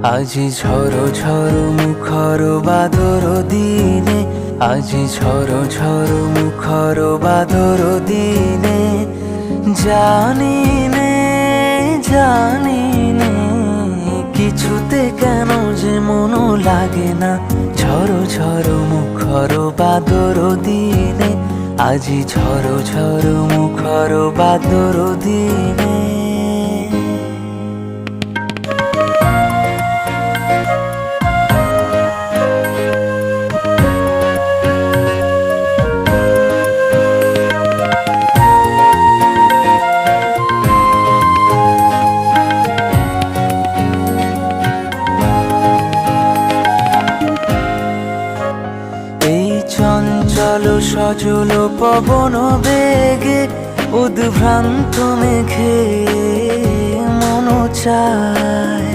আজি ঝড় ঝড় মুখর বাদর দিনে, আজি ঝড় ঝড় মুখর বাদর দিনে, জানি নে জানি নে কিছুতে কেন যে মন লাগে না। ঝড় ঝড় মুখর বাদর দিনে, আজি ঝড় ঝড় মুখর বাদর দিনে। চঞ্চল সজল পবন বেগে, উদ্ভ্রান্ত মেঘে মন চায়